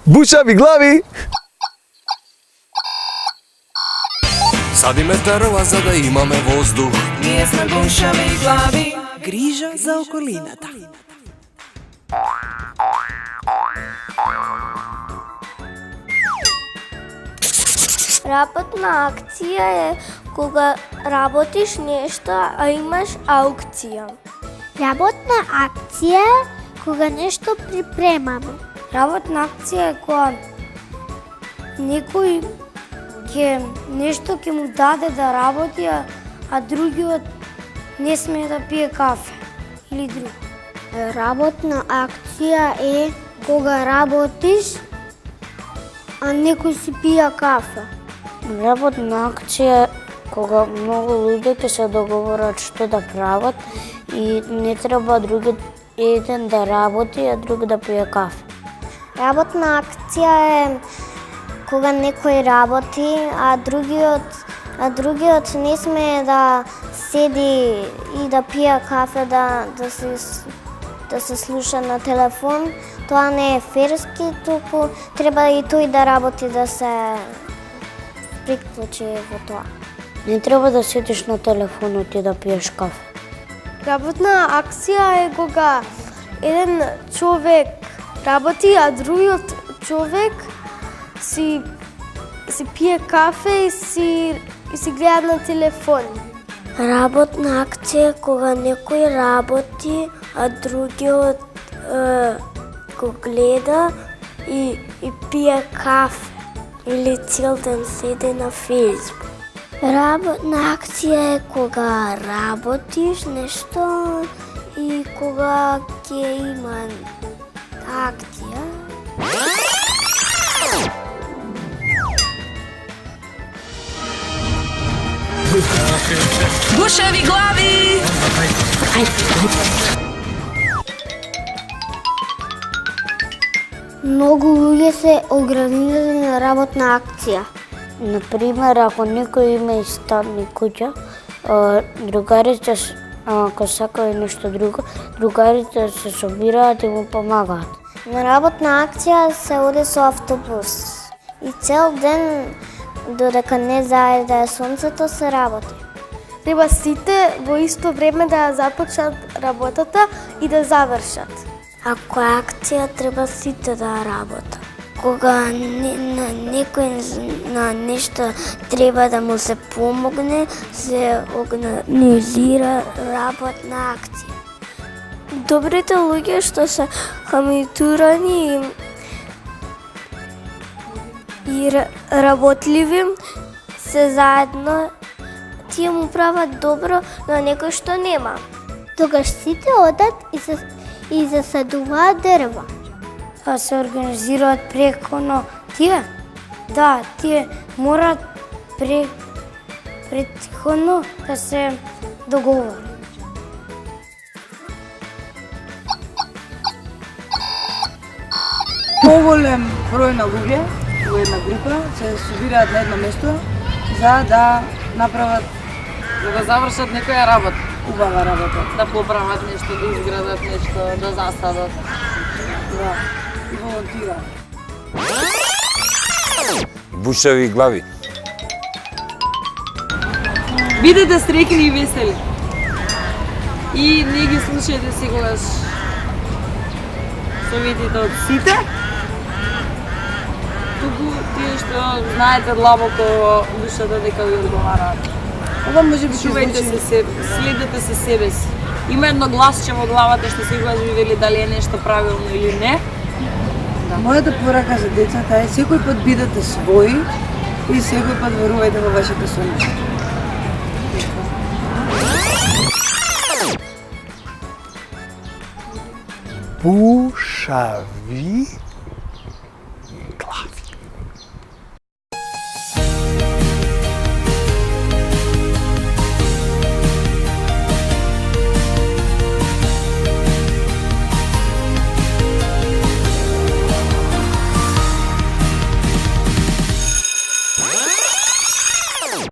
Бушави глави! Садиме дрва за да имаме воздух. Ние сме бушави глави. Грижа за околината. Работна акција е кога работиш нешто, а имаш аукција. Работна акција е кога нешто припремаме. Работна акција е кога некој нешто ќе му даде да работи, а другиот не смее да пие кафе или друго. Работна акција е кога работиш, а некој си пија кафе. Работна акција кога многу луѓе ќе се договорат што да прават и не треба другиот еден да работи, а друг да пие кафе. Работна акција е кога некој работи, а другиот не смее да седи и да пие кафе, да се слуша на телефон. Тоа не е ферски, туку треба и тој да работи, да се приклучи во тоа. Не треба да седиш на телефонот и да пиеш кафе. Работна акција е кога еден човек работи, а другиот човек си пие кафе и си гледа на телефон. Работна акција е кога некој работи, а другиот го гледа и пие кафе или цел ден седи на Facebook. Работна акција е кога работиш нешто и кога ќе има акција. Бушави глави. Многу луѓе се ограничени на работна акција. Например, ако некој има и стан и куќа, другарите ако сакаат нешто друго, другарите се собираат и му помагаат. На работна акција се оди со автобус и цел ден додека не зајде сонцето се работи. Треба сите во исто време да ја започнат работата и да завршат. Ако е акција, треба сите да работат. Кога некој на нешто треба да му се помогне, се организира работна акција. Добрите луѓе што се хамитурани и работливи се заедно, тие му прават добро на некој што нема. Тогаш сите одат и засадуваат дрва. А се организираат преко тие? Да, тие морат претходно да се договорат. Поголем број на луѓе во една група се собираат на едно место за да направат, да го завршат некоја работа. убава работа. Да поправат нешто, да изградат нешто, да засадат. Да, и волонтираат. Бушави глави! Бидете среќни и весели. И не ги слушајте секогаш советите од сите, туку тие што знаете длабоко во душата дека ви одговараат. Ова може би Чувајте се, следете се себе си. Има едно гласче во главата што секогаш ви вели дали е нешто правилно или не. Мојата порака за децата е секој пат бидете своји и секој пат верувајте во вашето сонце. Бушави